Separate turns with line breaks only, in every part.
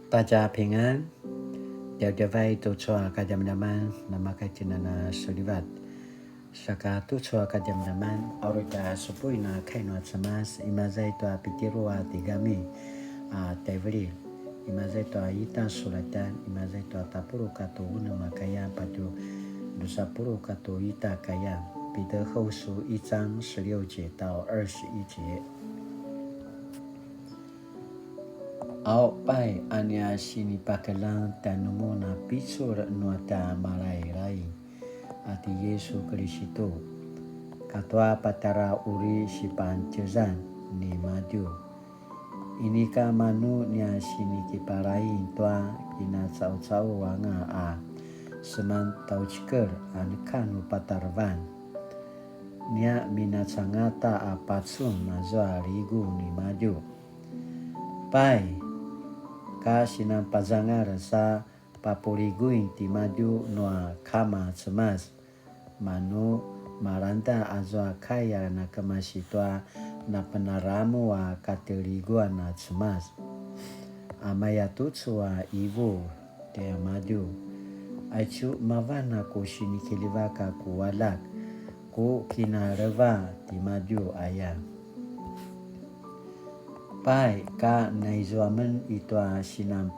大家平安。Dia tutsua kadam-daman nama kajinana sulivat. Saka tutsua kadam-daman auruta supuina kainwa tsamas imazai toa pitirua tigami tevri. Imazai toa ita sulatan imazai toa tapuru kato una makaya padu dusapuru kato ita kaya. 彼得后书1章16节到21节。Au pai ania sini pakelang tanumu na pisur nuata malai ati Yesu Kristo katwa patara uri sipan cezan ni maju ini ka manu nia sini kiparai tua ina cau wanga seman tau ciker kanu patarvan nia mina sangata apatsun mazwa ligu ni maju pai ka sinang pazangar sa papuliguin ti maju noa kama cemas manu maranta azwa kaya na kemasitwa na penaramu wa kateliguan na cemas amaya tutsua ibu dia maju aicu mavana ko sinikilivaka kuwalak ko kinareva ti maju ayah pai ka naizuamen itwa sinam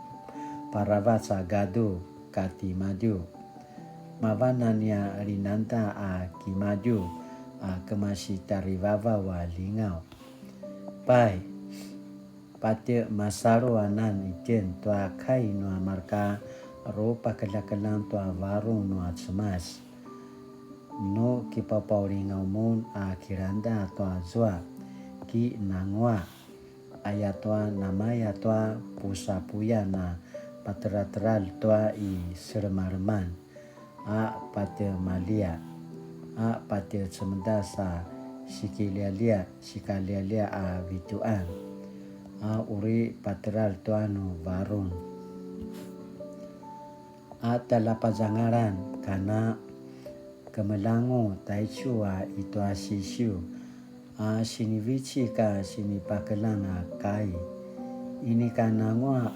paravatsa gadu kati maju mavanania rinanta kimaju kemasi tarivava wa lingau pai pate masaru anan ijen tua kai noa marka ro pakadakalan tua varung noa cemas no kipapau lingau mun kiranda tua zua ki nangwa ayatwa namaya twa pusa puyana pateratral twa i sermarman pate malia pate semendasa sikalialia vituan uri pateral twa no varun talapazangaran kana kemelango taichua itwa sisiu sinivici ka sini pakelana kai ini kana ngwa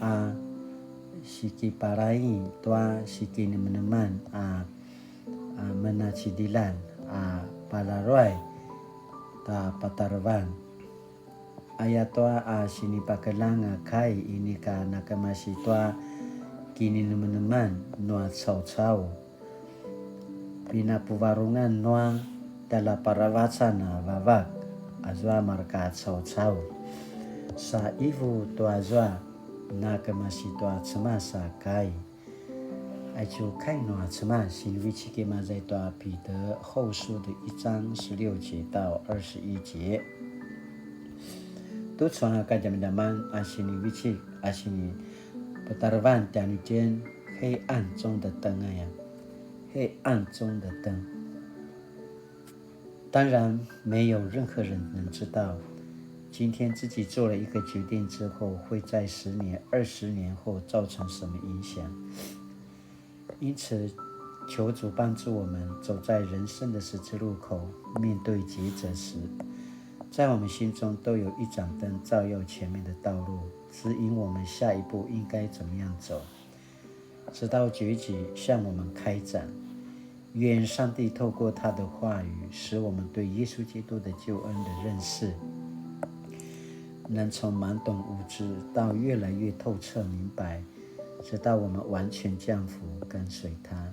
siki parai tua siki meneman menacidilan palaroi ta patarvan ayatwa sini pakelanga kai ini kana kemasi tua kini meneman noa cau bina puvarungan noa dala paravacana vavak azwa marka cau sa ivu to azwa na kemasi to cemasa kai aicu kai no cema silvici ke mazai to彼得后书的1章16节到21节都传个jaman asini vici asini petarvan dan jen 黑暗中的灯黑暗中的灯当然没有任何人能知道今天自己做了一个决定之后会在10年20年后造成什么影响因此求主帮助我们走在人生的十字路口面对抉择时在我们心中都有一盏灯照耀前面的道路指引我们下一步应该怎么样走直到结局向我们开展愿上帝透过他的话语使我们对耶稣基督的救恩的认识能从懵懂无知到越来越透彻明白直到我们完全降服跟随他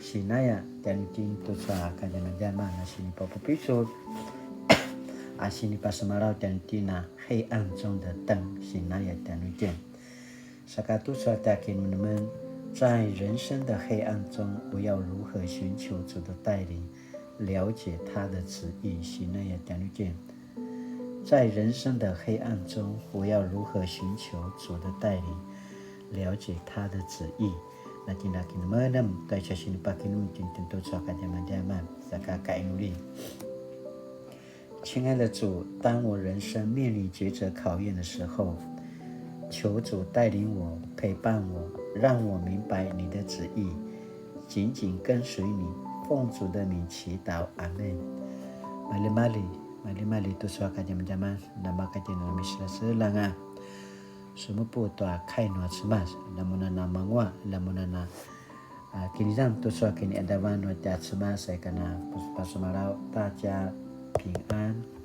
Sinaya dan ting tusa kajana jama na sini popo piso sini pasamarau dan tina 黑暗中的灯 Sinaya dan ujian sakatu takin menemen在人生的黑暗中我要如何寻求主的带领了解他的旨意Sinaya dan ujian在人生的黑暗中我要如何寻求主的带领了解他的旨意Nakin menam tai sini pakinum tintin saka jaman saka kainuli 亲爱的主当我人生面临抉择考验的时候求主带领我陪伴我让我明白你的旨意紧紧跟随你奉主的名祈祷阿们 Mali-mali tu suaka jam-jaman nama kajian misla selanga 什么不多开诺吃嘛，那么那么我，那么那给你让多少给你安排完诺家吃嘛，谁干那，不是把什么了，大家平安。